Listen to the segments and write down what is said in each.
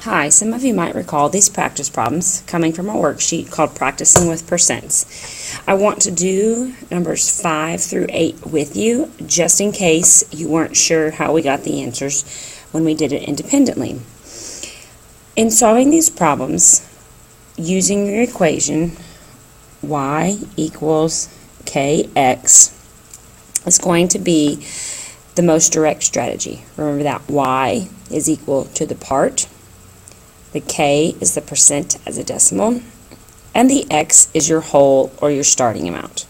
Hi, some of you might recall these practice problems coming from a worksheet called Practicing with Percents. I want to do numbers 5 through 8 with you, just in case you weren't sure how we got the answers when we did it independently. In solving these problems, using your equation, y equals kx is going to be the most direct strategy. Remember that y is equal to the part, the k is the percent as a decimal, and the x is your whole or your starting amount.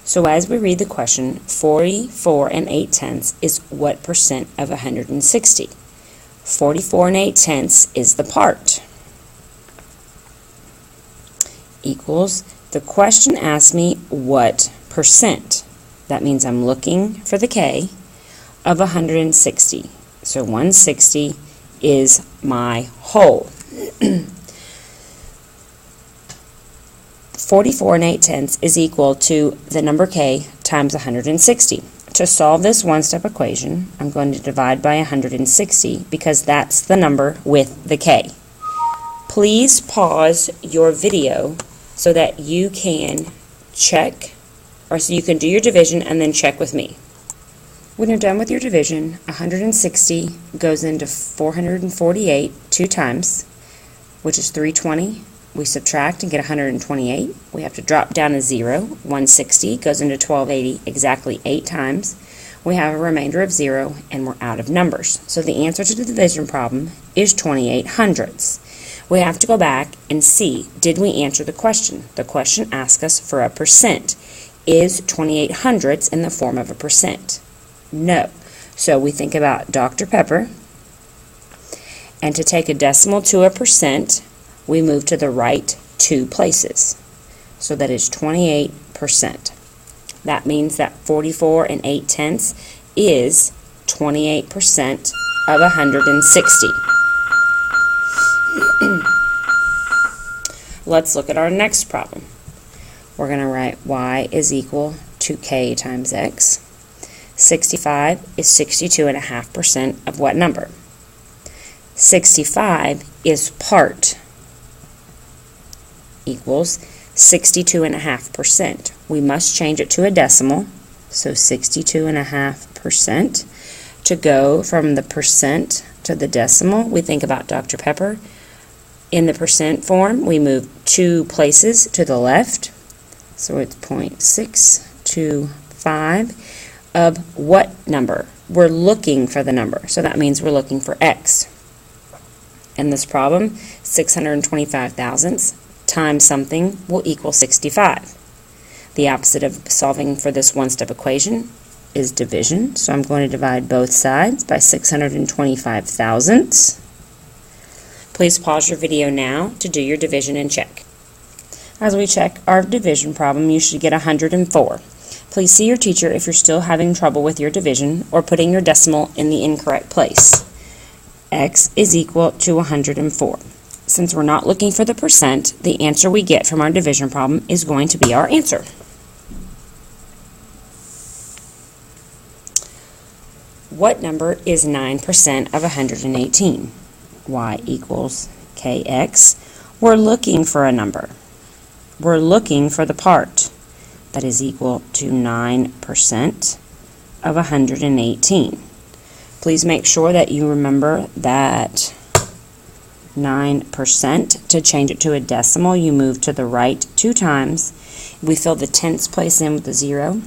So as we read the question, 44 and 8/10 is what percent of 160? 44 and 8/10 is the part. Equals, the question asks me what percent. That means I'm looking for the k of 160. So 160 is my whole. 44 and 8/10 is equal to the number k times 160. To solve this one-step equation, I'm going to divide by 160 because that's the number with the k. Please pause your video so that you can check, or so you can do your division and then check with me. When you're done with your division, 160 goes into 448 two times, which is 320. We subtract and get 128. We have to drop down a 0. 160 goes into 1280 exactly 8 times. We have a remainder of 0, and we're out of numbers. So the answer to the division problem is 28 hundredths. We have to go back and see, did we answer the question? The question asks us for a percent. Is 28 hundredths in the form of a percent? No. So we think about Dr. Pepper, and to take a decimal to a percent, we move to the right 2 places. So that is 28%. That means that 44 and 8/10 is 28% of 160. Let's look at our next problem. We're going to write y is equal to k times x. 65 is 62.5% of what number? 65 is part equals 62.5%. We must change it to a decimal, so 62.5%. To go from the percent to the decimal, we think about Dr. Pepper. In the percent form, we move 2 places to the left, so it's 0.625 of what number? We're looking for the number, so that means we're looking for x. In this problem, 625 thousandths times something will equal 65. The opposite of solving for this one-step equation is division, so I'm going to divide both sides by 625 thousandths. Please pause your video now to do your division and check. As we check our division problem, you should get 104. Please see your teacher if you're still having trouble with your division or putting your decimal in the incorrect place. X is equal to 104. Since we're not looking for the percent, the answer we get from our division problem is going to be our answer. What number is 9% of 118? Y equals kx. We're looking for a number. We're looking for the part. That is equal to 9% of 118. Please make sure that you remember that 9%, to change it to a decimal, you move to the right 2 times. We fill the tenths place in with the 0,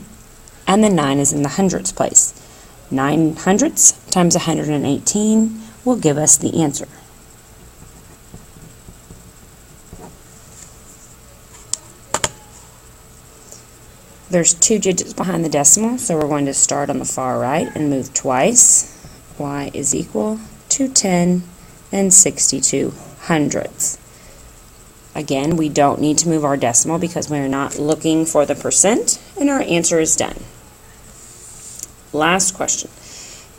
and the 9 is in the hundredths place. 9 hundredths times 118 will give us the answer. There's 2 digits behind the decimal, so we're going to start on the far right and move twice. Y is equal to 10 and 62 hundredths. Again, we don't need to move our decimal because we're not looking for the percent, and our answer is done. Last question.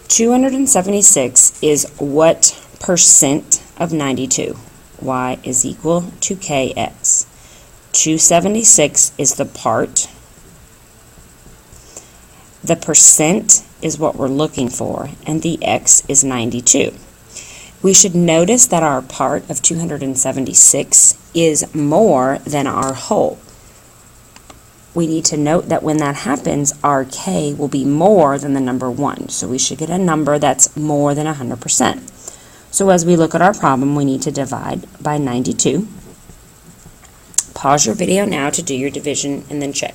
276 is what percent of 92? Y is equal to kx. 276 is the part. The percent is what we're looking for, and the x is 92. We should notice that our part of 276 is more than our whole. We need to note that when that happens, our k will be more than the number 1. So we should get a number that's more than 100%. So as we look at our problem, we need to divide by 92. Pause your video now to do your division and then check.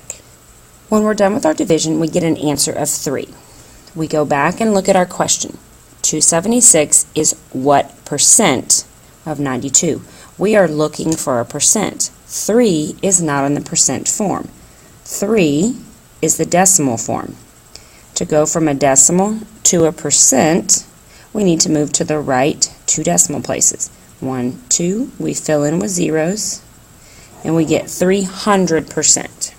When we're done with our division, we get an answer of 3. We go back and look at our question. 276 is what percent of 92? We are looking for a percent. 3 is not in the percent form. 3 is the decimal form. To go from a decimal to a percent, we need to move to the right 2 decimal places. 1, 2, we fill in with zeros, and we get 300%.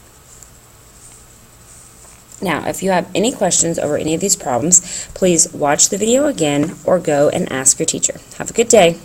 Now, if you have any questions over any of these problems, please watch the video again or go and ask your teacher. Have a good day.